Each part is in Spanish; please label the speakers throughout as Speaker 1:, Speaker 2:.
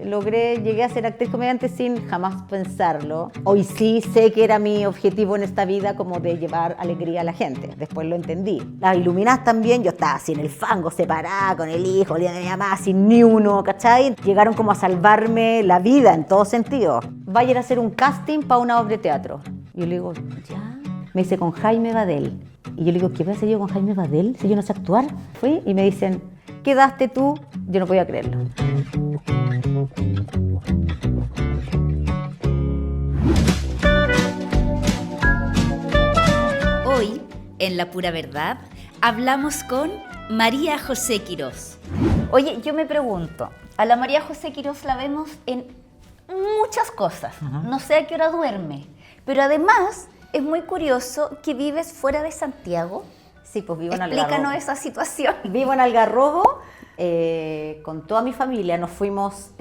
Speaker 1: llegué a ser actriz comediante sin jamás pensarlo. Hoy sí sé que era mi objetivo en esta vida, como de llevar alegría a la gente. Después lo entendí. Las Iluminás también, yo estaba así en el fango, separada, con el hijo, el día de mi mamá, sin ni uno, ¿cachai? Llegaron como a salvarme la vida en todo sentido. Vayan a hacer un casting para una obra de teatro. Y yo le digo, ya. Me dice, con Jaime Badel. Y yo le digo, ¿qué voy a hacer yo con Jaime Badel si yo no sé actuar? Fui y me dicen, ¿quedaste tú? Yo no podía creerlo.
Speaker 2: Hoy, en La Pura Verdad, hablamos con María José Quirós. Oye, yo me pregunto, a la María José Quirós la vemos en muchas cosas. No sé a qué hora duerme, pero además es muy curioso que vives fuera de Santiago.
Speaker 1: Sí, pues vivo en Algarrobo.
Speaker 2: Explícanos esa situación.
Speaker 1: Vivo en Algarrobo con toda mi familia. Nos fuimos,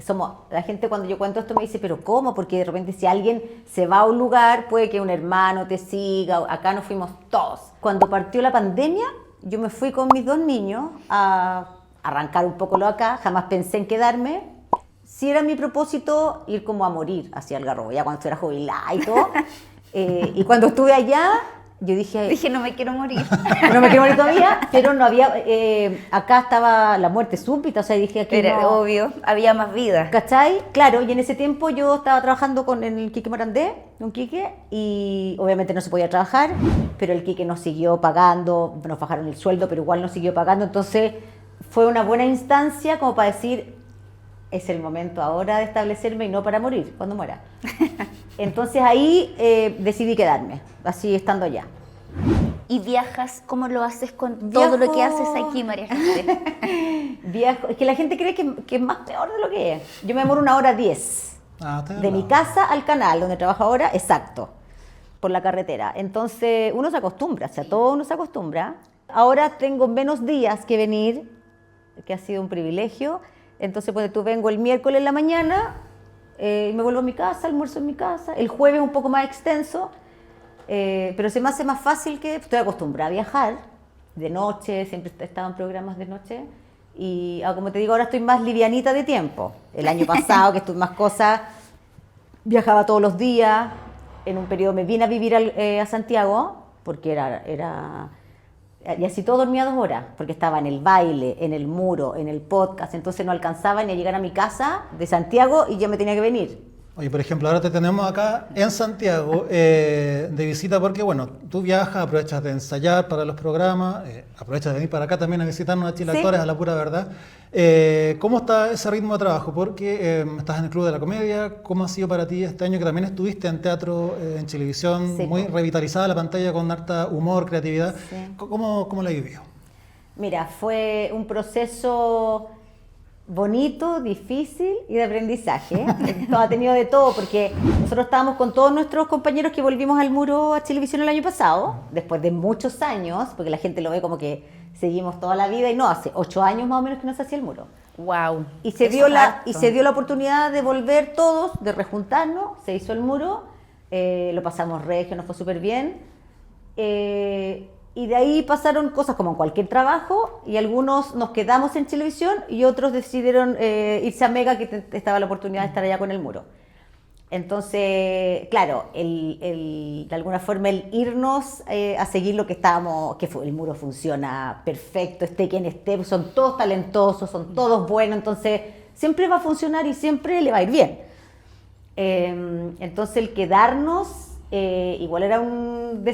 Speaker 1: la gente cuando yo cuento esto me dice, ¿pero cómo? Porque de repente si alguien se va a un lugar, puede que un hermano te siga. Acá nos fuimos todos. Cuando partió la pandemia, yo me fui con mis 2 niños a arrancar un poco lo acá. Jamás pensé en quedarme. Sí era mi propósito ir como a morir hacia Algarrobo, ya cuando estuviera jubilada y todo. Y cuando estuve allá, yo dije,
Speaker 2: no me quiero morir.
Speaker 1: No me quiero morir todavía, pero no había, acá estaba la muerte súbita, o sea, dije aquí
Speaker 2: Pero
Speaker 1: no,
Speaker 2: obvio, había más vida.
Speaker 1: ¿cachai? Claro, y en ese tiempo yo estaba trabajando con el Quique Morandé, con Quique, y obviamente no se podía trabajar, pero el Quique nos siguió pagando, nos bajaron el sueldo, pero igual nos siguió pagando, entonces fue una buena instancia como para decir, es el momento ahora de establecerme y no para morir, cuando muera. Entonces ahí decidí quedarme, así estando allá.
Speaker 2: ¿Y viajas? ¿Cómo lo haces con todo lo que haces aquí, María José?
Speaker 1: Viajo, es que la gente cree que es más peor de lo que es. Yo me demoro 1:10 de mi casa al canal, donde trabajo ahora, exacto, por la carretera. Entonces uno se acostumbra, o sea, todo uno se acostumbra. Ahora tengo menos días que venir, que ha sido un privilegio. Entonces, pues tú vengo el miércoles en la mañana, me vuelvo a mi casa, almuerzo en mi casa. El jueves un poco más extenso, pero se me hace más fácil que estoy acostumbrada a viajar de noche, siempre he estado en programas de noche. Y como te digo, ahora estoy más livianita de tiempo. El año pasado, que estuve más cosas, viajaba todos los días. En un periodo me vine a vivir a Santiago, porque y así todo dormía 2 horas, porque estaba en el baile, en el muro, en el podcast, entonces no alcanzaba ni a llegar a mi casa de Santiago y ya me tenía que venir.
Speaker 3: Oye, por ejemplo, ahora te tenemos acá en Santiago de visita porque, bueno, tú viajas, aprovechas de ensayar para los programas, aprovechas de venir para acá también a visitarnos a Chile
Speaker 1: Sí.
Speaker 3: Actores, a La Pura Verdad. ¿Cómo está ese ritmo de trabajo? Porque estás en el Club de la Comedia. ¿Cómo ha sido para ti este año que también estuviste en teatro, en televisión,
Speaker 1: Sí,
Speaker 3: muy revitalizada la pantalla con harta humor, creatividad?
Speaker 1: Sí.
Speaker 3: ¿Cómo lo has vivido?
Speaker 1: Mira, fue un proceso bonito, difícil y de aprendizaje. Ha tenido de todo, porque nosotros estábamos con todos nuestros compañeros que volvimos al muro a Chilevisión el año pasado, después de muchos años, porque la gente lo ve como que seguimos toda la vida, y no, hace 8 años más o menos que no se hacía el muro.
Speaker 2: Wow.
Speaker 1: Y se dio la oportunidad de volver todos, de rejuntarnos, se hizo el muro, lo pasamos regio, nos fue súper bien. Y de ahí pasaron cosas como en cualquier trabajo, y algunos nos quedamos en Chilevisión y otros decidieron irse a Mega, que estaba la oportunidad de estar allá con el muro. Entonces, claro, de alguna forma el irnos a seguir lo que estábamos, que fue, el muro funciona perfecto, esté quien esté, son todos talentosos, son todos buenos, entonces siempre va a funcionar y siempre le va a ir bien. Entonces el quedarnos igual era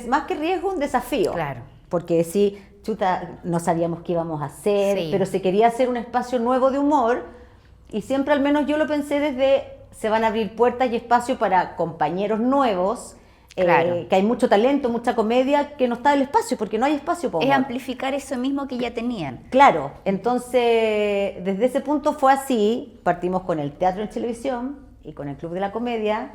Speaker 1: más que riesgo, un desafío.
Speaker 2: Claro.
Speaker 1: Porque sí, chuta, no sabíamos qué íbamos a hacer,
Speaker 2: Sí.
Speaker 1: pero se quería hacer un espacio nuevo de humor, y siempre, al menos yo lo pensé desde, se van a abrir puertas y espacio para compañeros nuevos,
Speaker 2: Claro.
Speaker 1: que hay mucho talento, mucha comedia, que no está el espacio, porque no hay espacio para
Speaker 2: Es
Speaker 1: humor.
Speaker 2: amplificar eso mismo que ya tenían.
Speaker 1: Claro, entonces desde ese punto fue así, partimos con el teatro en televisión y con el Club de la Comedia,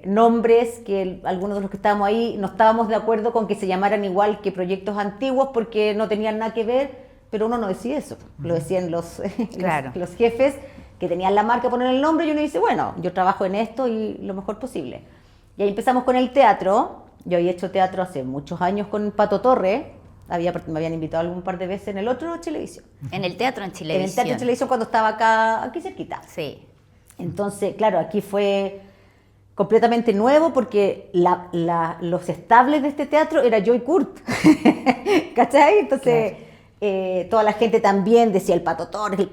Speaker 1: nombres que algunos de los que estábamos ahí no estábamos de acuerdo con que se llamaran igual que proyectos antiguos porque no tenían nada que ver, pero uno no decía eso, lo decían
Speaker 2: Claro.
Speaker 1: los jefes que tenían la marca, poner el nombre, y uno dice, bueno, yo trabajo en esto y lo mejor posible. Y ahí empezamos con el teatro. Yo había hecho teatro hace muchos años con Pato Torre, me habían invitado algún par de veces en el otro Chilevisión.
Speaker 2: En el teatro en
Speaker 1: En
Speaker 2: Chilevisión.
Speaker 1: el Teatro Chilevisión cuando estaba aquí cerquita.
Speaker 2: Sí.
Speaker 1: Entonces, claro, aquí fue completamente nuevo porque los estables de este teatro era yo y Kurt. ¿Cachai? Entonces, toda la gente también decía el Pato Torres,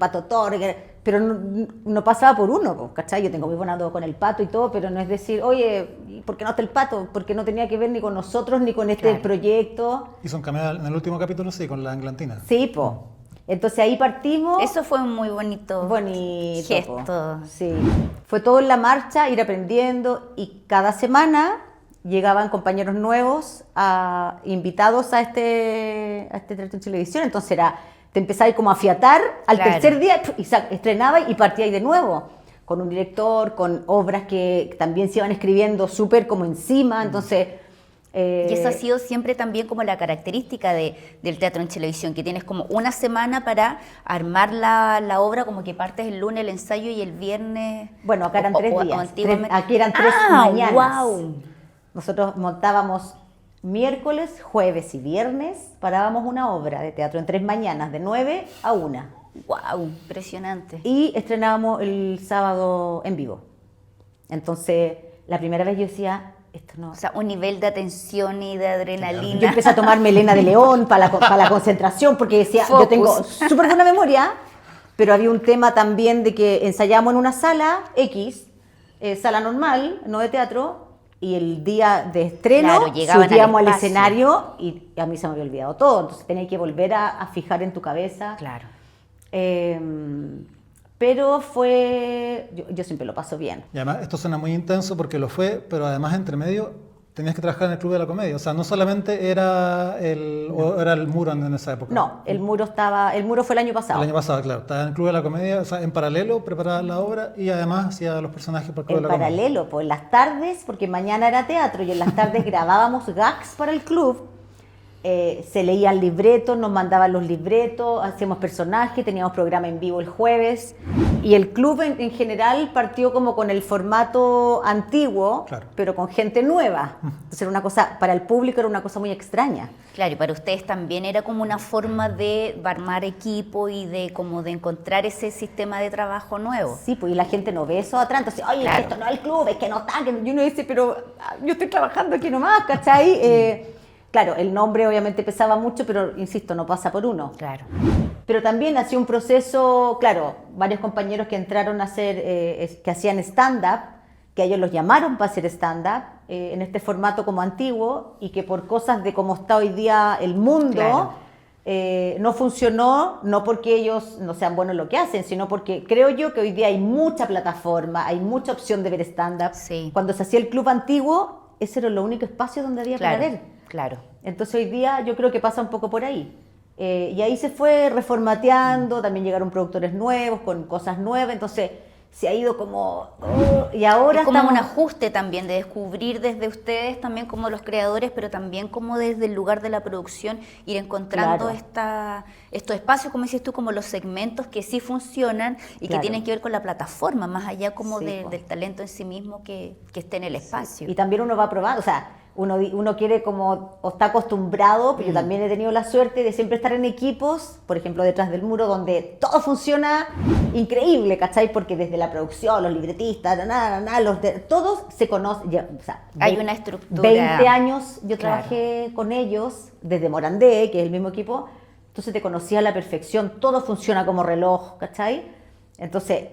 Speaker 1: pero no pasaba por uno, ¿cachai? Yo tengo muy buena onda con el Pato y todo, pero no es decir, oye, ¿por qué no está el Pato? Porque no tenía que ver ni con nosotros ni con este proyecto.
Speaker 3: Hizo un cameo en el último capítulo, sí, con la Englantina.
Speaker 1: Sí, po. Entonces ahí partimos.
Speaker 2: Eso fue un muy bonito gesto.
Speaker 1: Po. Sí. Fue todo en la marcha, ir aprendiendo, y cada semana llegaban compañeros nuevos, invitados a este teatro en Chilevisión. Entonces te empezabas como a afiatar al tercer día y estrenabas y partías de nuevo, con un director, con obras que también se iban escribiendo súper como encima, entonces...
Speaker 2: Y eso ha sido siempre también como la característica del teatro en Chilevisión, que tienes como una semana para armar la obra, como que partes el lunes el ensayo y el viernes...
Speaker 1: Bueno, acá eran 3 días, aquí eran 3 mañanas.
Speaker 2: Wow.
Speaker 1: Nosotros montábamos miércoles, jueves y viernes, parábamos una obra de teatro en 3 mañanas, de 9 a 1.
Speaker 2: Wow, impresionante.
Speaker 1: Y estrenábamos el sábado en vivo. Entonces, la primera vez yo decía... Esto no.
Speaker 2: O sea, un nivel de atención y de adrenalina.
Speaker 1: Yo empecé a tomar melena de león para la concentración, porque decía,
Speaker 2: Focus.
Speaker 1: yo tengo súper buena memoria, pero había un tema también de que ensayábamos en una sala X, sala normal, no de teatro, y el día de estreno subíamos al escenario y a mí se me había olvidado todo, entonces tenía que volver a fijar en tu cabeza.
Speaker 2: Claro.
Speaker 1: Pero yo siempre lo paso bien.
Speaker 3: Y además esto suena muy intenso porque lo fue, pero además entre medio tenías que trabajar en el Club de la Comedia. O sea, no solamente era el Muro en esa época.
Speaker 1: No, el Muro fue el año pasado.
Speaker 3: El año pasado, claro. Estaba en el Club de la Comedia, o sea, en paralelo preparaba la obra y además hacía los personajes para el Club de la Comedia.
Speaker 1: En paralelo, pues en las tardes, porque mañana era teatro y en las tardes grabábamos gags para el club. Se leían libretos, nos mandaban los libretos, hacíamos personajes, teníamos programa en vivo el jueves, y el club en general partió como con el formato antiguo,
Speaker 3: claro,
Speaker 1: pero con gente nueva. Entonces era una cosa, para el público era una cosa muy extraña.
Speaker 2: Claro, y para ustedes también era como una forma de armar equipo y de encontrar ese sistema de trabajo nuevo.
Speaker 1: Sí, pues y la gente no ve eso atrás, entonces, oye, claro, esto no es el club, es que no está, y uno dice, pero yo estoy trabajando aquí nomás, ¿cachai? Claro, el nombre obviamente pesaba mucho, pero insisto, no pasa por uno.
Speaker 2: Claro.
Speaker 1: Pero también hacía un proceso, claro, varios compañeros que entraron a hacer, que hacían stand-up, que a ellos los llamaron para hacer stand-up, en este formato como antiguo, y que por cosas de cómo está hoy día el mundo, claro, no funcionó, no porque ellos no sean buenos en lo que hacen, sino porque creo yo que hoy día hay mucha plataforma, hay mucha opción de ver stand-up.
Speaker 2: Sí.
Speaker 1: Cuando se hacía el club antiguo, ese era el único espacio donde había
Speaker 2: claro,
Speaker 1: para ver.
Speaker 2: Claro.
Speaker 1: Entonces hoy día yo creo que pasa un poco por ahí. Y ahí se fue reformateando, también llegaron productores nuevos, con cosas nuevas, entonces se ha ido como... y ahora
Speaker 2: es como
Speaker 1: estamos...
Speaker 2: un ajuste también, de descubrir desde ustedes también como los creadores, pero también como desde el lugar de la producción, ir encontrando
Speaker 1: claro,
Speaker 2: estos espacios, como dices tú, como los segmentos que sí funcionan y
Speaker 1: claro,
Speaker 2: que tienen que ver con la plataforma, más allá como
Speaker 1: sí,
Speaker 2: del talento en sí mismo que esté en el espacio.
Speaker 1: Sí. Y también uno va probando, o sea... Uno quiere como, o está acostumbrado, pero yo también he tenido la suerte de siempre estar en equipos, por ejemplo, Detrás del Muro, donde todo funciona increíble, ¿cachai? Porque desde la producción, los libretistas, todos se conocen. O sea,
Speaker 2: hay una estructura.
Speaker 1: 20 años yo
Speaker 2: claro,
Speaker 1: trabajé con ellos, desde Morandé, que es el mismo equipo, entonces te conocía a la perfección, todo funciona como reloj, ¿cachai? Entonces,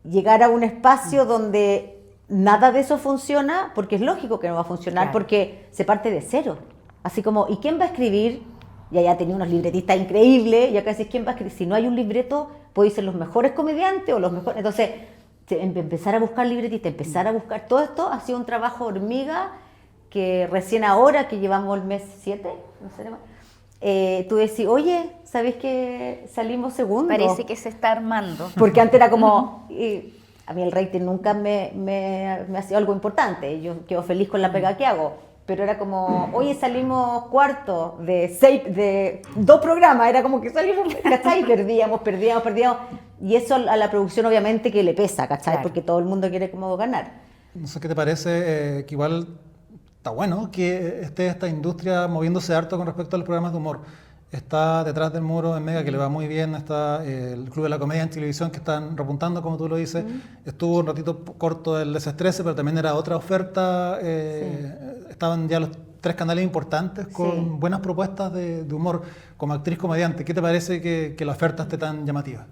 Speaker 1: llegar a un espacio donde... nada de eso funciona, porque es lógico que no va a funcionar, claro, porque se parte de cero. Así como, ¿y quién va a escribir? Y allá tenía unos libretistas increíbles, y acá decís, ¿quién va a escribir? Si no hay un libreto, podéis ser los mejores comediantes o los mejores... Entonces, empezar a buscar libretistas, empezar a buscar... Todo esto ha sido un trabajo hormiga que recién ahora, que llevamos el mes 7, no sé, tú decís, oye, ¿sabes que salimos segundo?
Speaker 2: Parece que se está armando.
Speaker 1: Porque antes era como... a mí el rating nunca me ha sido algo importante, yo quedo feliz con la pega que hago, pero era como, oye, salimos cuarto de 2 programas, era como que salimos, ¿cachai? Perdíamos, y eso a la producción obviamente que le pesa, ¿cachai? Claro. Porque todo el mundo quiere como ganar.
Speaker 3: No sé qué te parece, que igual está bueno que esté esta industria moviéndose harto con respecto a los programas de humor. está Detrás del Muro en Mega, que le va muy bien, está el Club de la Comedia en Televisión, que están repuntando, como tú lo dices. Estuvo un ratito corto el Desestrese, pero también era otra oferta. Estaban ya los 3 canales importantes con buenas propuestas de humor como actriz comediante. ¿Qué te parece que la oferta esté tan llamativa?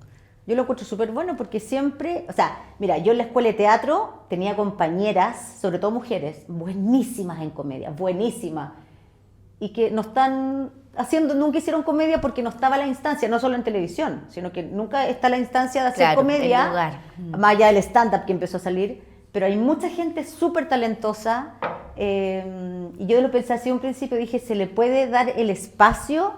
Speaker 1: Yo lo encuentro súper bueno porque siempre, o sea, mira, yo en la escuela de teatro tenía compañeras, sobre todo mujeres, buenísimas en comedia, buenísimas, y que no están haciendo, nunca hicieron comedia porque no estaba la instancia, no solo en televisión, sino que nunca está la instancia de hacer comedia,
Speaker 2: el lugar.
Speaker 1: Más allá del stand-up que empezó a salir, pero hay mucha gente súper talentosa, y yo lo pensé así un principio, dije, se le puede dar el espacio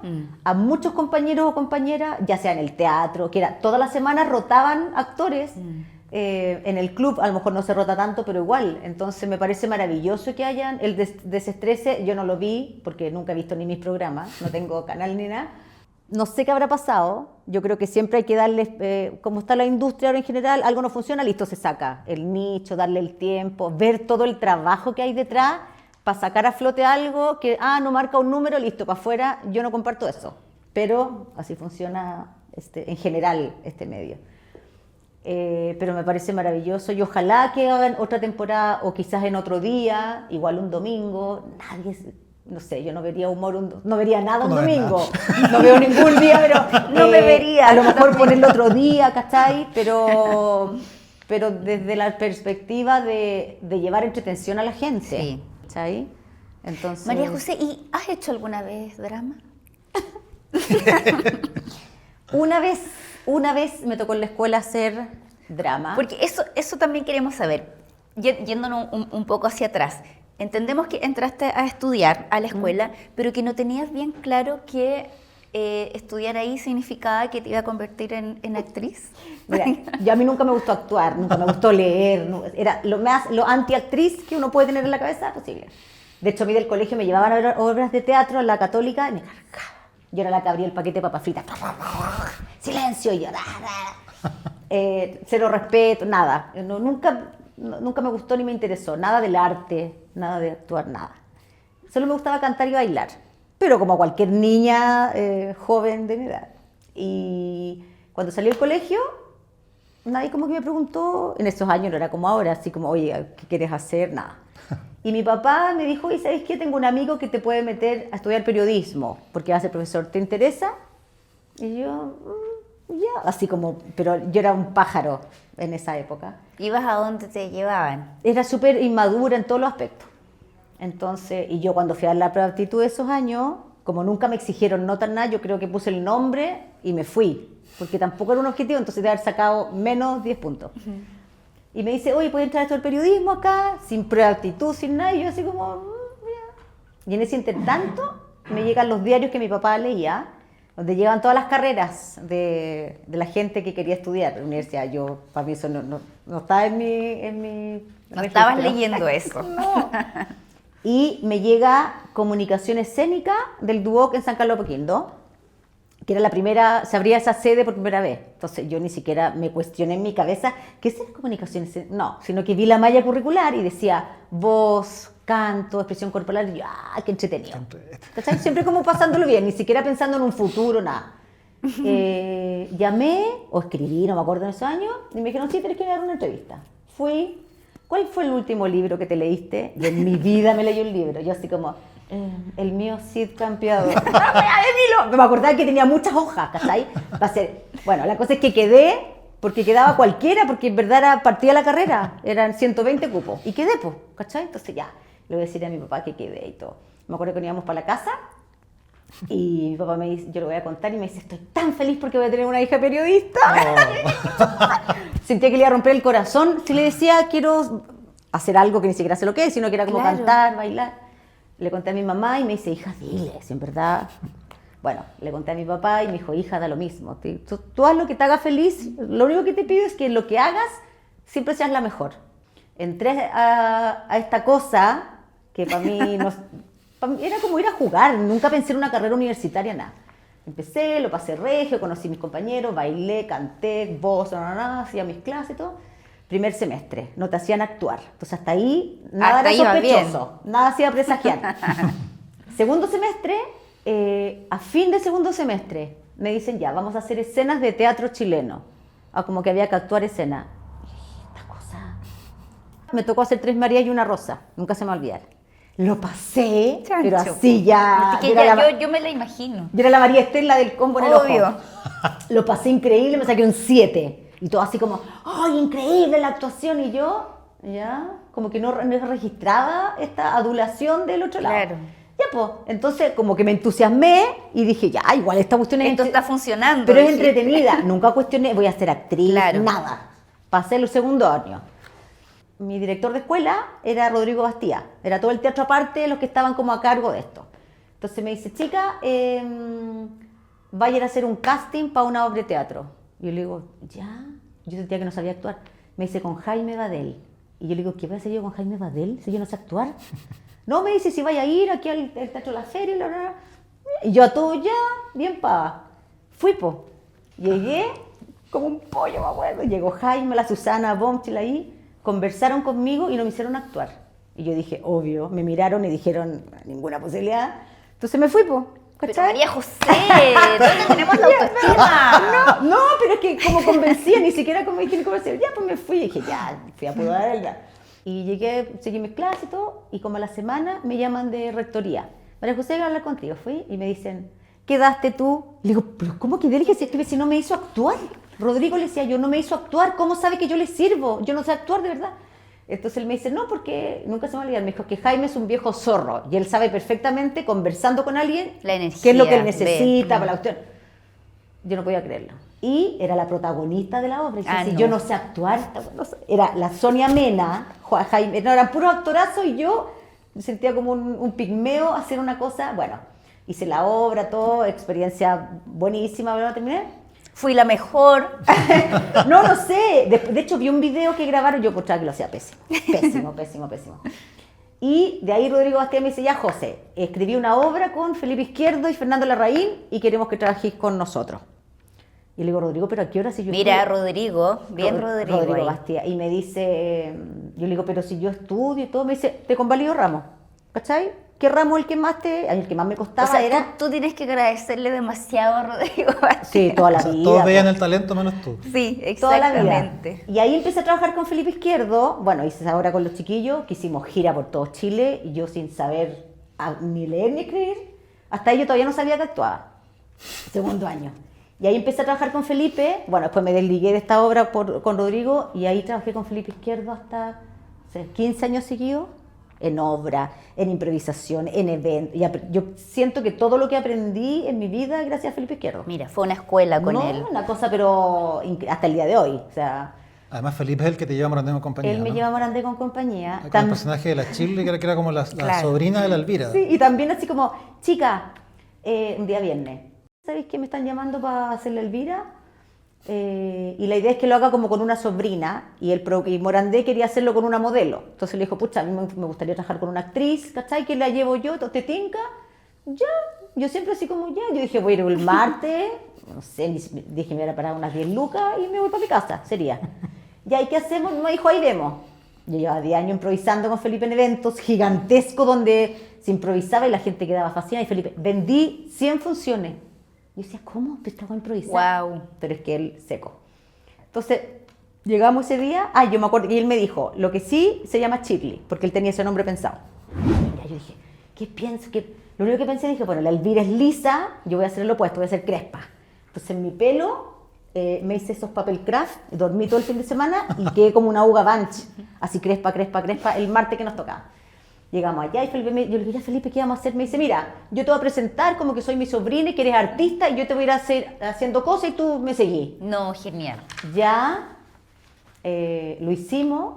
Speaker 1: a muchos compañeros o compañeras, ya sea en el teatro, que era todas las semanas rotaban actores, en el club a lo mejor no se rota tanto, pero igual, entonces me parece maravilloso que hayan, el Desestrese, yo no lo vi, porque nunca he visto ni mis programas, no tengo canal ni nada. No sé qué habrá pasado, yo creo que siempre hay que darle, como está la industria ahora en general, algo no funciona, listo, se saca el nicho, darle el tiempo, ver todo el trabajo que hay detrás para sacar a flote algo que, no marca un número, listo, para afuera, yo no comparto eso, pero así funciona en general este medio. Pero me parece maravilloso y ojalá que hagan otra temporada o quizás en otro día, igual un domingo, no sé, yo no vería humor, no vería nada un domingo, no veo ningún día, pero
Speaker 2: no me vería.
Speaker 1: A lo mejor ponerlo otro día, ¿cachai? Pero desde la perspectiva de llevar entretención a la gente, ¿cachai? Entonces...
Speaker 2: María José, ¿y has hecho alguna vez drama?
Speaker 1: Una vez me tocó en la escuela hacer drama.
Speaker 2: Porque eso también queremos saber, yéndonos un poco hacia atrás. Entendemos que entraste a estudiar a la escuela, pero que no tenías bien claro que estudiar ahí significaba que te iba a convertir en actriz.
Speaker 1: Mira, a mí nunca me gustó actuar, nunca me gustó leer, era lo anti-actriz que uno puede tener en la cabeza posible. De hecho, a mí del colegio me llevaban a ver obras de teatro en la Católica y me cargaba. Yo era la que abría el paquete de papas fritas. Silencio, y yo, cero respeto, nada. Nunca me gustó ni me interesó, nada del arte, nada de actuar, nada. Solo me gustaba cantar y bailar, pero como cualquier niña joven de mi edad. Y cuando salí del colegio, nadie como que me preguntó, en esos años no era como ahora, así como, oye, ¿qué quieres hacer? Nada. Y mi papá me dijo, ¿y sabes qué? Tengo un amigo que te puede meter a estudiar periodismo, porque va a ser profesor, ¿te interesa? Y yo, ya, así como, pero yo era un pájaro en esa época.
Speaker 2: ¿Ibas a dónde te llevaban?
Speaker 1: Era súper inmadura en todos los aspectos. Entonces, y yo cuando fui a dar la prueba de aptitud de esos años, como nunca me exigieron nota nada, yo creo que puse el nombre y me fui, porque tampoco era un objetivo, entonces de haber sacado menos 10 puntos. Y me dice, oye, ¿puedes entrar a esto del periodismo acá? Sin prueba de aptitud, sin nada. Y yo así como, ya. Y en ese intertanto me llegan los diarios que mi papá leía, donde llegan todas las carreras de la gente que quería estudiar en la universidad. Yo, para mí eso no estaba en mi
Speaker 2: no estabas leyendo eso.
Speaker 1: No. Y me llega comunicación escénica del Duoc en San Carlos de Apoquindo, que era la primera, se abría esa sede por primera vez. Entonces yo ni siquiera me cuestioné en mi cabeza, ¿qué es comunicación escénica? No, sino que vi la malla curricular y decía voz, canto, expresión corporal, y yo, qué entretenido. ¿Cachai? Siempre como pasándolo bien, ni siquiera pensando en un futuro, nada. Llamé, o escribí, no me acuerdo en esos años, y me dijeron, sí, tenés que dar una entrevista. Fui. ¿Cuál fue el último libro que te leíste? Y en mi vida me leí un libro. Yo así como, el mío Cid Campeador. Me acordaba que tenía muchas hojas, ¿cachai? Va a ser, bueno, la cosa es que quedé, porque quedaba cualquiera, porque en verdad era partida la carrera, eran 120 cupos. Y quedé, pues, ¿cachai? Entonces ya, le voy a decir a mi papá que quedé y todo. Me acuerdo que nos íbamos para la casa, y mi papá me dice, yo lo voy a contar, y me dice, estoy tan feliz porque voy a tener una hija periodista. Sentía que le iba a romper el corazón si le decía, quiero hacer algo que ni siquiera sé lo que es, sino que era como cantar, bailar. Le conté a mi mamá y me dice, hija, dile, si en verdad... Bueno, le conté a mi papá y me dijo, hija, da lo mismo. Tú haz lo que te haga feliz, lo único que te pido es que lo que hagas siempre seas la mejor. Entré a esta cosa que para mí era como ir a jugar, nunca pensé en una carrera universitaria, nada. Empecé, lo pasé regio, conocí a mis compañeros, bailé, canté, voz, hacía mis clases y todo. Primer semestre, no te hacían actuar. Entonces hasta ahí nada era sospechoso, nada hacía presagiar. Segundo semestre, a fin de segundo semestre me dicen ya, vamos a hacer escenas de teatro chileno. Como que había que actuar escena. Y dije, esta cosa. Me tocó hacer Tres Marías y una Rosa, nunca se me va a olvidar. Lo pasé,
Speaker 2: Chancho.
Speaker 1: pero así ya.
Speaker 2: Que yo me la imagino.
Speaker 1: Yo era la María Estela del combo en el
Speaker 2: Obvio.
Speaker 1: ojo. Lo pasé increíble, me saqué un 7. Y todo así como, ¡ay, increíble la actuación! Y yo, ya, como que no registraba esta adulación del otro lado.
Speaker 2: Claro.
Speaker 1: Ya, pues, entonces como que me entusiasmé y dije, ya, igual esta cuestión es...
Speaker 2: Esto está funcionando.
Speaker 1: Pero es
Speaker 2: dijiste.
Speaker 1: entretenida. Nunca cuestioné, voy a ser actriz,
Speaker 2: Claro.
Speaker 1: nada. Pasé el segundo año. Mi director de escuela era Rodrigo Bastía. Era todo el teatro aparte, los que estaban como a cargo de esto. Entonces me dice, chica, vayan a hacer un casting para una obra de teatro. Y yo le digo, ya. Yo sentía que no sabía actuar. Me dice, con Jaime Badel. Y yo le digo, ¿qué voy a hacer yo con Jaime Badel si yo no sé actuar? No, me dice, si vaya a ir aquí al Teatro de la Feria. Bla, bla, bla. Y yo a todo ya, bien paga. Fui, po. Llegué como un pollo, me acuerdo. Llegó Jaime, la Susana, Bomchil ahí. Conversaron conmigo y no me hicieron actuar. Y yo dije, obvio. Me miraron y dijeron, ninguna posibilidad. Entonces me fui, po.
Speaker 2: Pero
Speaker 1: ¿Cachai?
Speaker 2: María José, ¿dónde tenemos la autoestima?
Speaker 1: No, pero es que como convencía, ni siquiera como dije, ya, pues me fui. Y dije, ya, fui a probar ya. Y llegué, seguí mis clases y todo, y como a la semana me llaman de rectoría. María José, quiero hablar contigo. Fui y me dicen, ¿quedaste tú? Le digo, ¿pero cómo quedé? Le dije, si no me hizo actuar. Rodrigo le decía, yo no me hizo actuar, ¿cómo sabe que yo le sirvo? Yo no sé actuar de verdad. Entonces él me dice, no, porque nunca se me va a olvidar. Me dijo que Jaime es un viejo zorro y él sabe perfectamente, conversando con alguien,
Speaker 2: La energía,
Speaker 1: qué es lo que él necesita
Speaker 2: ve.
Speaker 1: para la cuestión. Yo no podía creerlo. Y era la protagonista de la obra. Y
Speaker 2: Ah,
Speaker 1: si
Speaker 2: no.
Speaker 1: yo no sé actuar, era la Sonia Mena, Jaime, no, eran puros actorazos y yo me sentía como un pigmeo hacer una cosa. Bueno, hice la obra, todo, experiencia buenísima, pero no terminé.
Speaker 2: Fui la mejor.
Speaker 1: No sé. De hecho, vi un video que grabaron, yo encontraba que lo hacía pésimo. Pésimo. Y de ahí Rodrigo Bastía me dice, ya José, escribí una obra con Felipe Izquierdo y Fernando Larraín y queremos que trabajéis con nosotros. Y le digo, Rodrigo, ¿pero a qué hora si yo
Speaker 2: Mira,
Speaker 1: estudio?
Speaker 2: Rodrigo, bien Rodrigo.
Speaker 1: Rodrigo
Speaker 2: ahí.
Speaker 1: Bastía. Y me dice, yo le digo, pero si yo estudio y todo, me dice, te convalido ramo. ¿Cachai? ¿Qué ramo el que más me costaba?
Speaker 2: O sea,
Speaker 1: era...
Speaker 2: tú tienes que agradecerle demasiado a Rodrigo Bastía.
Speaker 1: Sí, toda la
Speaker 3: O sea,
Speaker 1: vida.
Speaker 3: todos veían
Speaker 1: pues.
Speaker 3: el talento menos tú.
Speaker 2: Sí,
Speaker 1: Toda la vida.
Speaker 2: exactamente.
Speaker 1: Y ahí empecé a trabajar con Felipe Izquierdo. Bueno, hice ahora con los chiquillos, que hicimos gira por todo Chile, y yo sin saber ni leer ni escribir. Hasta ahí yo todavía no sabía que actuaba. Segundo año. Y ahí empecé a trabajar con Felipe. Bueno, después me desligué de esta obra con Rodrigo, y ahí trabajé con Felipe Izquierdo hasta 15 años seguidos. En obra, en improvisación, en eventos. Yo siento que todo lo que aprendí en mi vida gracias a Felipe Izquierdo.
Speaker 2: Mira, fue una escuela con
Speaker 1: No,
Speaker 2: él.
Speaker 1: una cosa, pero hasta el día de hoy. O sea,
Speaker 3: Además, Felipe es el que te lleva a Morandé con compañía.
Speaker 1: él me
Speaker 3: ¿no?
Speaker 1: lleva a Morandé con compañía.
Speaker 3: Con el personaje de la Chile, que era como la
Speaker 2: Claro.
Speaker 3: sobrina de la Elvira.
Speaker 1: Sí, y también así como, chica, un día viernes, ¿sabéis que me están llamando para hacer la Elvira? Y la idea es que lo haga como con una sobrina, y Morandé quería hacerlo con una modelo. Entonces le dijo, pucha, a mí me gustaría trabajar con una actriz, ¿cachai? Que la llevo yo, ¿te tinca? Ya, yo siempre así como ya. Yo dije, voy a ir el martes, no sé, dije, me voy a parar unas 10 lucas y me voy para mi casa, sería. Ya, ¿y qué hacemos? Me dijo, ahí vemos. Yo llevaba 10 años improvisando con Felipe en eventos gigantescos donde se improvisaba y la gente quedaba fascinada. Y Felipe, vendí 100 funciones. Yo decía, ¿cómo? Estaba improvisando.
Speaker 2: Wow.
Speaker 1: Pero es que él seco. Entonces, llegamos ese día. Yo me acuerdo que él me dijo, lo que sí se llama Shirley, porque él tenía ese nombre pensado. Ya, yo dije, ¿qué pienso? Lo único que pensé, dije, bueno, la Elvira es lisa, yo voy a hacer lo opuesto, voy a ser crespa. Entonces, mi pelo, me hice esos papel craft, dormí todo el fin de semana y quedé como una uga bunch, así crespa, el martes que nos tocaba. Llegamos allá y Felipe, yo le dije, ya Felipe, ¿qué vamos a hacer? Me dice, mira, yo te voy a presentar como que soy mi sobrina y que eres artista y yo te voy a ir haciendo cosas y tú me seguís.
Speaker 2: No, genial.
Speaker 1: Ya lo hicimos,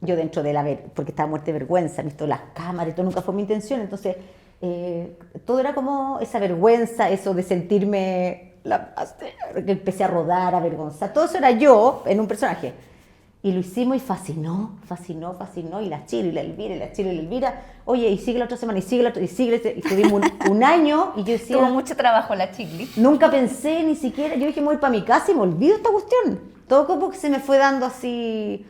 Speaker 1: yo dentro de porque estaba muerta de vergüenza, visto las cámaras y todo, nunca fue mi intención, entonces todo era como esa vergüenza, eso de sentirme, que empecé a rodar, a avergonzar, todo eso era yo en un personaje. Y lo hicimos y fascinó, y la Chile, y la Elvira, y la Chile, y la Elvira, oye, y sigue la otra semana, y sigue la otra, y sigue, y estuvimos un año, y yo decía,
Speaker 2: Tuvo mucho trabajo la Chigli.
Speaker 1: nunca pensé ni siquiera, yo dije, me voy para mi casa y me olvido esta cuestión. Todo como que se me fue dando así,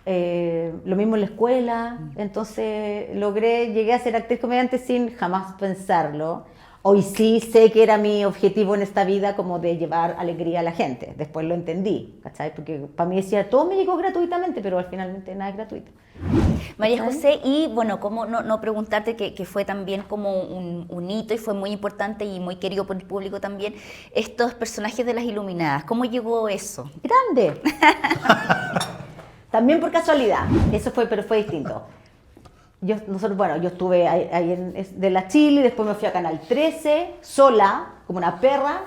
Speaker 1: lo mismo en la escuela, entonces llegué a ser actriz comediante sin jamás pensarlo. Hoy sí sé que era mi objetivo en esta vida como de llevar alegría a la gente. Después lo entendí, ¿cachai? Porque para mí decía, todo me llegó gratuitamente, pero al finalmente nada es gratuito.
Speaker 2: María José, y bueno, cómo no preguntarte que fue también como un hito y fue muy importante y muy querido por el público también, estos personajes de las Iluminadas, ¿cómo llegó eso?
Speaker 1: Grande. También por casualidad, eso fue, pero fue distinto. Yo estuve ahí de la Chile, después me fui a Canal 13, sola, como una perra,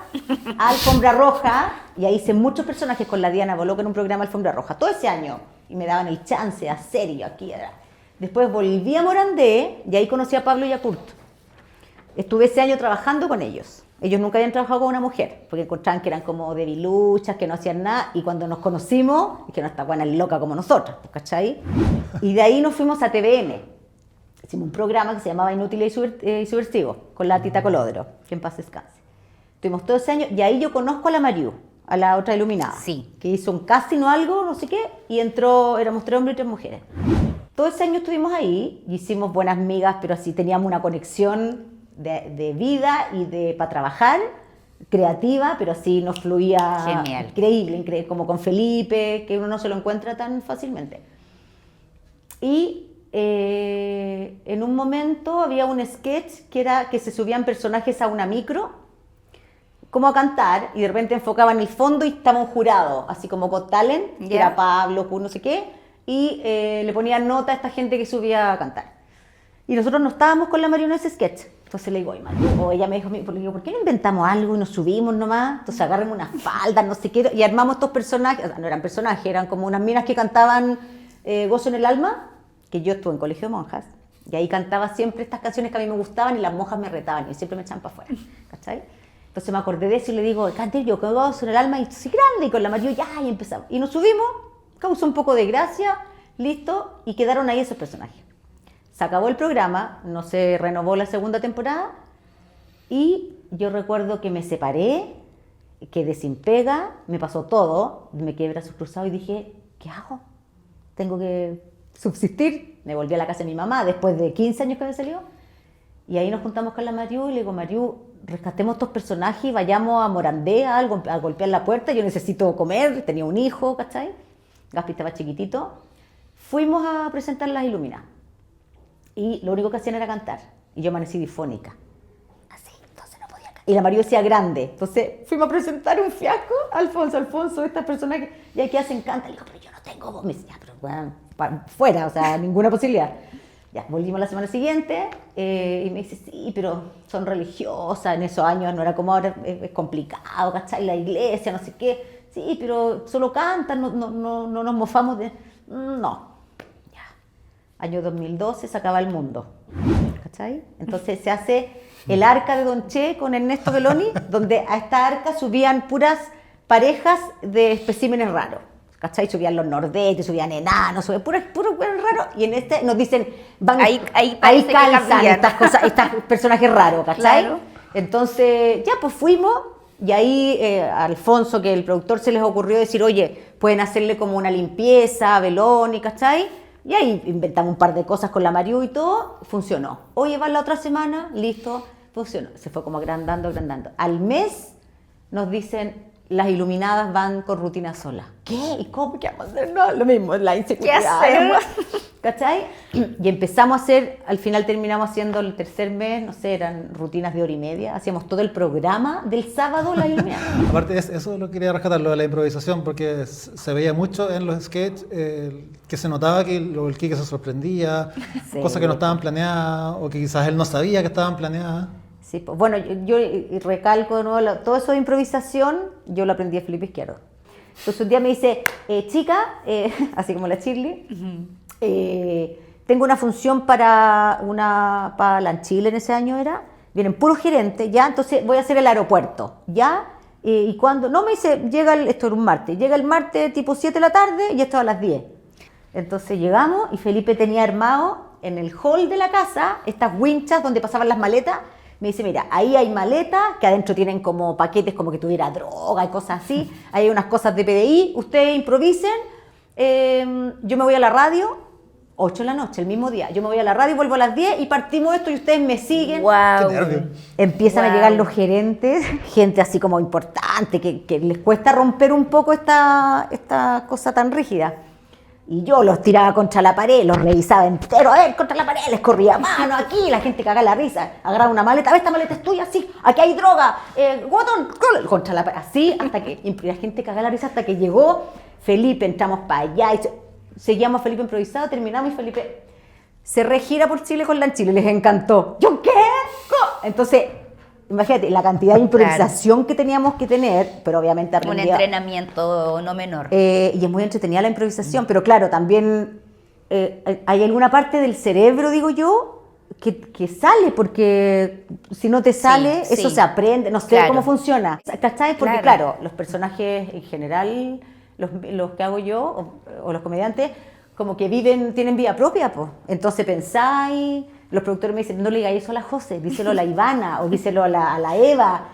Speaker 1: a Alfombra Roja, y ahí hice muchos personajes con la Diana Boloco en un programa Alfombra Roja, todo ese año, y me daban el chance, a serio, aquí era. Después volví a Morandé, y ahí conocí a Pablo y a Kurt. Estuve ese año trabajando con ellos. Ellos nunca habían trabajado con una mujer, porque encontraban que eran como debiluchas, que no hacían nada, y cuando nos conocimos, es que no está buena loca como nosotras, ¿cachai? Y de ahí nos fuimos a TVN. Hicimos un programa que se llamaba Inútiles y Subversivos, con la Tita Colodro, que en paz descanse. Estuvimos todo ese año, y ahí yo conozco a la Mariú, a la otra iluminada,
Speaker 2: Sí.
Speaker 1: que hizo un casting o algo, no sé qué, y entró, éramos 3 hombres y 3 mujeres. Todo ese año estuvimos ahí, y hicimos buenas migas, pero así teníamos una conexión de vida y para trabajar, creativa, pero así nos fluía.
Speaker 2: Genial.
Speaker 1: Increíble, como con Felipe, que uno no se lo encuentra tan fácilmente. Y en un momento había un sketch que era que se subían personajes a una micro, como a cantar, y de repente enfocaban el fondo y estaba un jurado, así como Got Talent, que era Pablo, no sé qué, y le ponían nota a esta gente que subía a cantar. Y nosotros no estábamos con la Mariú en ese sketch. Entonces le digo, oye, Mariú, o ella me dijo, ¿por qué no inventamos algo y nos subimos nomás? Entonces agarremos una falda, no sé qué, y armamos estos personajes, o sea, no eran personajes, eran como unas minas que cantaban Gozo en el Alma, que yo estuve en colegio de monjas, y ahí cantaba siempre estas canciones que a mí me gustaban y las monjas me retaban y siempre me echaban para afuera, ¿cachai? Entonces me acordé de eso y le digo, cante yo, que Gozo en el Alma, y sí, grande, y con la Mariú ya, y empezamos. Y nos subimos, causó un poco de gracia, listo, y quedaron ahí esos personajes. Se acabó el programa, no se renovó la segunda temporada, y yo recuerdo que me separé, quedé sin pega, me pasó todo, me quedé brazos cruzados y dije, ¿qué hago? Tengo que subsistir. Me volví a la casa de mi mamá después de 15 años que me salió, y ahí nos juntamos con la Mariú y le digo, Mariú, rescatemos estos personajes y vayamos a Morandé a golpear la puerta, yo necesito comer, tenía un hijo, ¿cachai? Gaspi estaba chiquitito. Fuimos a presentar Las Iluminadas. Y lo único que hacían era cantar. Y yo amanecí difónica. Así, entonces no podía cantar. Y la Mariú decía grande. Entonces fuimos a presentar un fiasco. Alfonso, estas personas que ya que hacen canta. Le digo, pero yo no tengo voz. Me decía, pero bueno, fuera, o sea, ninguna posibilidad. Ya, volvimos la semana siguiente y me dice, sí, pero son religiosas. En esos años no era como ahora, es complicado, ¿cachai? La iglesia, no sé qué. Sí, pero solo cantan, no nos mofamos de... No. Año 2012 se acaba el mundo, ¿cachai? Entonces se hace el arca de Don Che con Ernesto Belloni, donde a esta arca subían puras parejas de especímenes raros, ¿cachai? Subían los nordetes, subían enanos, subían puros raros, y en este nos dicen, van, ahí calzan estas cosas, estos personajes raros, ¿cachai? Claro. Entonces, ya pues fuimos, y ahí a Alfonso, que el productor, se les ocurrió decir, oye, pueden hacerle como una limpieza a Belloni, ¿cachai? Y ahí inventamos un par de cosas con la Mariú y todo, funcionó. Oye, va la otra semana, listo, funcionó. Se fue como agrandando. Al mes nos dicen, Las Iluminadas van con rutina sola. ¿Qué? ¿Y cómo? ¿Qué vamos a hacer? No, lo mismo, la inseguridad. ¿Qué hacer? ¿Cachai? Y empezamos a hacer, al final terminamos haciendo el tercer mes, no sé, eran rutinas de 1h30, hacíamos todo el programa del sábado, Las Iluminadas.
Speaker 3: Aparte, eso lo quería rescatar, lo de la improvisación, porque se veía mucho en los sketches que se notaba que el Quique se sorprendía, sí, cosas que no estaban planeadas, o que quizás él no sabía que estaban planeadas.
Speaker 1: Sí, pues, bueno, yo recalco de nuevo, todo eso de improvisación, yo lo aprendí de Felipe Izquierdo. Entonces un día me dice, chica, así como la Shirley, tengo una función para Lanchile en ese año era, vienen puros gerentes, ya, entonces voy a hacer el aeropuerto, ya, y cuando, no me dice, esto era un martes, llega el martes tipo 7 de la tarde y esto a las 10. Entonces llegamos y Felipe tenía armado en el hall de la casa estas winchas donde pasaban las maletas. Me dice, mira, ahí hay maletas que adentro tienen como paquetes como que tuviera droga y cosas así. Ahí hay unas cosas de PDI, ustedes improvisen, yo me voy a la radio 8 de la noche, el mismo día. Yo me voy a la radio y vuelvo a las 10 y partimos esto y ustedes me siguen.
Speaker 2: ¡Wow!
Speaker 3: Qué nervio.
Speaker 1: Empiezan a llegar los gerentes, gente así como importante, que les cuesta romper un poco esta cosa tan rígida. Y yo los tiraba contra la pared, los revisaba entero, a ver, contra la pared, les corría mano aquí, la gente caga la risa, agarraba una maleta, a ver, esta maleta es tuya, sí, aquí hay droga, guatón, contra la pared, así, hasta que, y la gente caga la risa hasta que llegó Felipe, entramos para allá, y seguíamos a Felipe improvisado, terminamos y Felipe se regira por Chile con la Chile, les encantó. ¿Yo qué? Entonces, imagínate, la cantidad de improvisación que teníamos que tener, pero obviamente
Speaker 2: Un entrenamiento no menor.
Speaker 1: y es muy entretenida la improvisación, pero claro, también hay alguna parte del cerebro, digo yo, que sale, porque si no te sale, eso se aprende, no sé cómo funciona. ¿Cachai? Porque claro, los personajes en general, los que hago yo, o los comediantes, como que tienen vida propia, pues. Entonces pensáis... Los productores me dicen, no le digáis eso a la José, díselo a la Ivana o díselo a la Eva.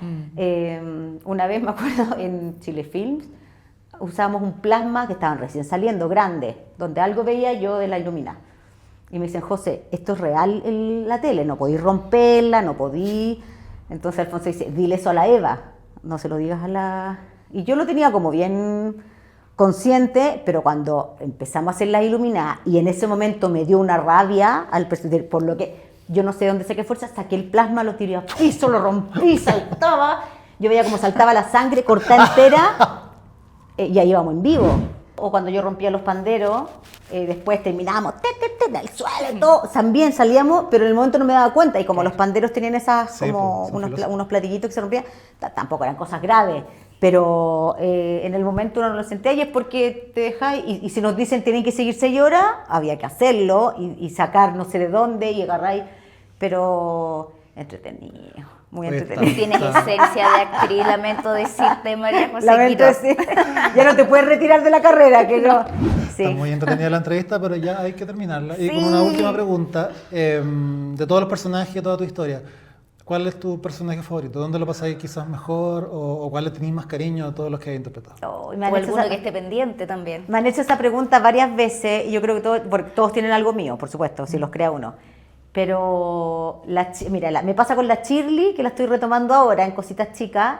Speaker 1: Una vez, me acuerdo, en Chile Films, usábamos un plasma que estaban recién saliendo, grande, donde algo veía yo de la Ilumina. Y me dicen, José, esto es real en la tele, no podéis romperla, no podéis... Entonces Alfonso dice, dile eso a la Eva, no se lo digas a la... Y yo lo tenía como bien consciente, pero cuando empezamos a hacer las iluminadas y en ese momento me dio una rabia al presidente, por lo que yo no sé dónde saqué fuerza, saqué el plasma, lo tiré a piso, lo rompí, saltaba, yo veía como saltaba la sangre cortada entera, y ahí íbamos en vivo. O cuando yo rompía los panderos, después terminábamos al suelo y todo, también salíamos, pero en el momento no me daba cuenta, y como los panderos tenían esas, como unos platillitos que se rompían, tampoco eran cosas graves. Pero en el momento uno no lo sentía y es porque te dejáis, y si nos dicen tienen que seguir 6 horas, había que hacerlo y sacar no sé de dónde y agarráis, pero entretenido, muy entretenido.
Speaker 2: Tienes esencia de actriz, lamento decirte, María José
Speaker 1: Lamento decir, ya no te puedes retirar de la carrera, que no. Sí.
Speaker 3: Está muy entretenida la entrevista, pero ya hay que terminarla. Y con una última pregunta, de todos los personajes, de toda tu historia, ¿cuál es tu personaje favorito? ¿Dónde lo pasáis quizás mejor? ¿O cuál le tenéis más cariño a todos los que hay interpretado?
Speaker 2: O alguno que esté pendiente también.
Speaker 1: Me han hecho esa pregunta varias veces y yo creo que porque todos tienen algo mío, por supuesto, si los crea uno. Pero, mira, me pasa con la Shirley, que la estoy retomando ahora en Cositas Chicas,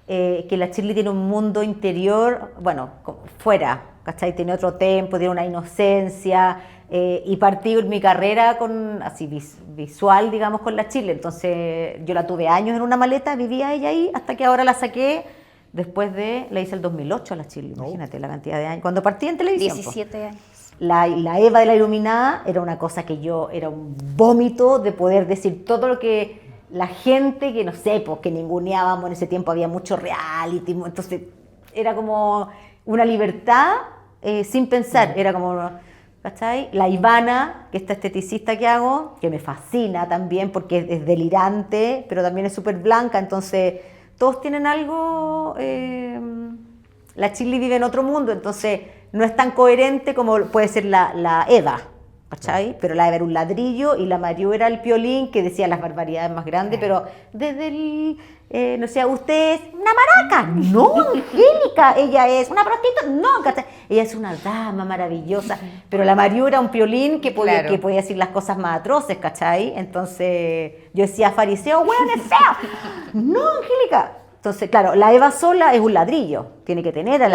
Speaker 1: que la Shirley tiene un mundo interior, bueno, fuera, ¿cachai? Tiene otro tempo, tiene una inocencia, y partí mi carrera con así visual, digamos, con la Shirley. Entonces yo la tuve años en una maleta, vivía ella ahí, hasta que ahora la saqué después la hice el 2008 a la Shirley, imagínate la cantidad de años. Cuando partí en televisión.
Speaker 2: 17 años.
Speaker 1: La Eva de la Iluminada era una cosa que era un vómito de poder decir todo lo que la gente, que no sé, pues que ninguneábamos, en ese tiempo había mucho reality, entonces era como una libertad sin pensar, era como, ¿cachai? La Ivana, que esta esteticista que hago, que me fascina también porque es delirante, pero también es súper blanca, entonces todos tienen algo, la Shirley vive en otro mundo, entonces no es tan coherente como puede ser la Eva, ¿cachai? Pero la Eva era un ladrillo y la Mariú era el piolín que decía las barbaridades más grandes, pero desde el, no sé, usted es una maraca, no, Angélica, ella es una prostituta, no, ¿cachai? Ella es una dama maravillosa, pero la Mariú era un piolín que podía decir las cosas más atroces, ¿cachai? Entonces yo decía, fariseo, weón, es feo, no, Angélica. Entonces, claro, la Eva sola es un ladrillo, tiene que tener a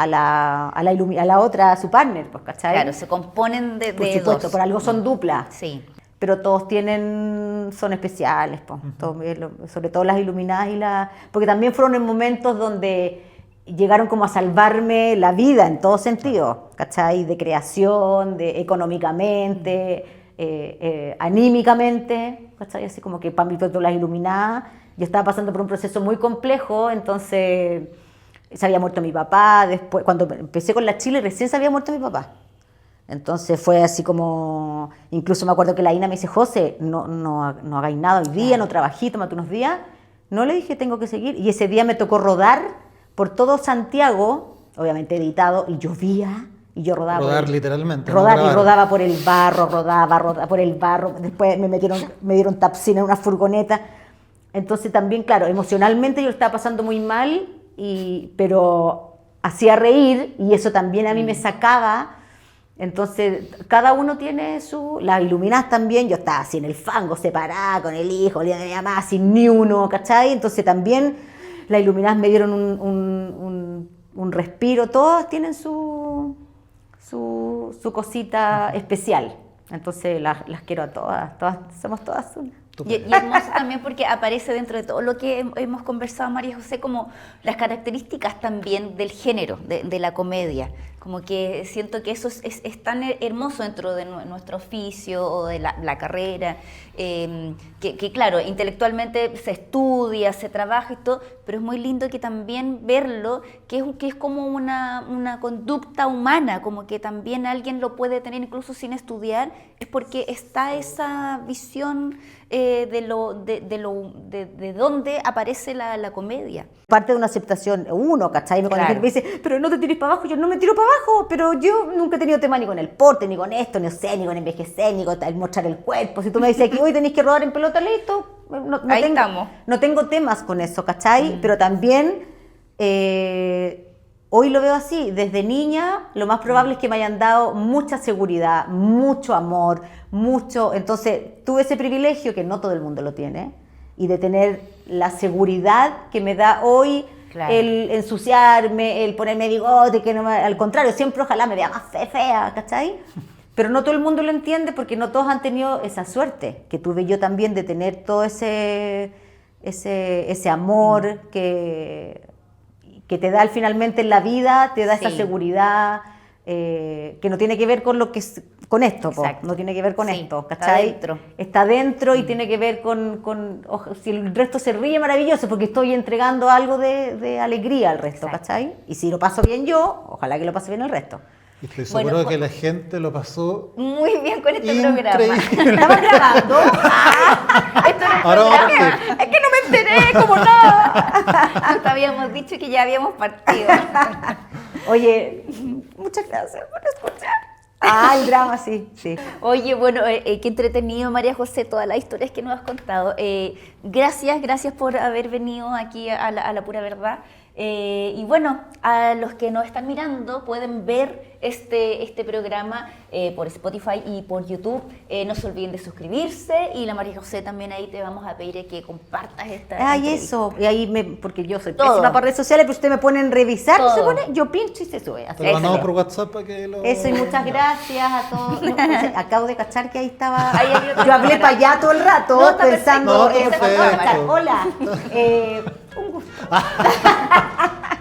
Speaker 1: la otra, a su partner, pues, ¿cachai?
Speaker 2: Claro, se componen de
Speaker 1: por supuesto,
Speaker 2: dos.
Speaker 1: por algo son duplas.
Speaker 2: Sí.
Speaker 1: Pero todos son especiales, pues, sobre todo las iluminadas porque también fueron en momentos donde llegaron como a salvarme la vida en todo sentido, ¿cachai? De creación, de económicamente, anímicamente, ¿cachai? Así como que para mí todas las iluminadas. Yo estaba pasando por un proceso muy complejo, entonces se había muerto mi papá, después cuando empecé con la Chile recién se había muerto mi papá. Entonces fue así como, incluso me acuerdo que la Ina me dice, José, no hagáis nada hoy día, no trabajé, tómate unos días. No le dije, tengo que seguir. Y ese día me tocó rodar por todo Santiago, obviamente editado, y llovía. Y yo rodaba.
Speaker 3: Rodar literalmente.
Speaker 1: Rodar, y rodaba por el barro, rodaba por el barro. Después me dieron tapsina en una furgoneta. Entonces también, claro, emocionalmente yo lo estaba pasando muy mal, pero hacía reír y eso también a mí me sacaba Entonces, cada uno tiene su... Las iluminadas también, yo estaba así en el fango, separada, con el hijo, el día de mi mamá, sin ni uno, ¿cachai? Entonces también las iluminadas me dieron un respiro, todas tienen su cosita especial. Entonces las quiero a todas, somos todas una.
Speaker 2: Y hermoso también porque aparece dentro de todo lo que hemos conversado, María José, como las características también del género, de la comedia. Como que siento que eso es tan hermoso dentro de nuestro oficio o de la carrera, que claro, intelectualmente se estudia, se trabaja y todo, pero es muy lindo que también verlo, que es como una conducta humana, como que también alguien lo puede tener incluso sin estudiar, es porque está esa visión de dónde aparece la comedia.
Speaker 1: Parte de una aceptación, uno, ¿cachai? Cuando la gente me dice, pero no te tires para abajo, yo no me tiro para abajo, pero yo nunca he tenido tema ni con el porte, ni con esto, ni con envejecer, ni con mostrar el cuerpo. Si tú me dices que hoy tenéis que rodar en pelota, listo, no tengo temas con eso, ¿cachai? Pero también hoy lo veo así, desde niña lo más probable es que me hayan dado mucha seguridad, mucho amor, entonces tuve ese privilegio que no todo el mundo lo tiene, y de tener la seguridad que me da hoy el ensuciarme, el ponerme bigote, al contrario, siempre ojalá me vea más fea, ¿cachai? Pero no todo el mundo lo entiende porque no todos han tenido esa suerte que tuve yo también de tener todo ese amor que te da finalmente en la vida, te da esa seguridad que no tiene que ver con lo que con esto, no tiene que ver con esto, ¿cachai? Está dentro y tiene que ver si el resto se ríe, maravilloso, porque estoy entregando algo de alegría al resto, ¿cachai? Y si lo paso bien yo, ojalá que lo pase bien el resto.
Speaker 3: Y estoy seguro que la gente lo pasó
Speaker 2: muy bien con este
Speaker 3: increíble.
Speaker 2: programa.
Speaker 1: ¿Estamos grabando?
Speaker 2: Esto no es
Speaker 3: Ahora vamos a
Speaker 2: programa.
Speaker 3: partir.
Speaker 2: Es que no me enteré, como nada. Nos habíamos dicho que ya habíamos partido.
Speaker 1: Oye, muchas gracias por escuchar. El drama, sí.
Speaker 2: Oye, bueno, qué entretenido, María José, todas las historias que nos has contado. Gracias por haber venido aquí a la pura verdad. Y bueno, a los que nos están mirando pueden ver este programa por Spotify y por YouTube. No se olviden de suscribirse, y la María José también ahí te vamos a pedir que compartas esta entrevista.
Speaker 1: Eso, y ahí porque yo soy pésima para redes sociales, pero ustedes me ponen revisar, se pone, yo pincho y se sube.
Speaker 3: Te lo mandamos por WhatsApp para que lo...
Speaker 1: Eso, y muchas gracias a todos. Acabo de cachar que ahí estaba. Yo hablé para allá todo el rato, pensando. Hola. Un gusto.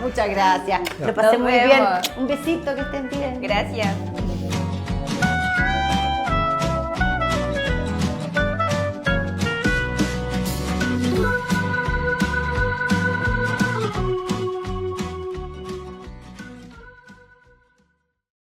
Speaker 1: Muchas gracias. Lo pasé muy bien. Un besito, que estén bien.
Speaker 2: Gracias.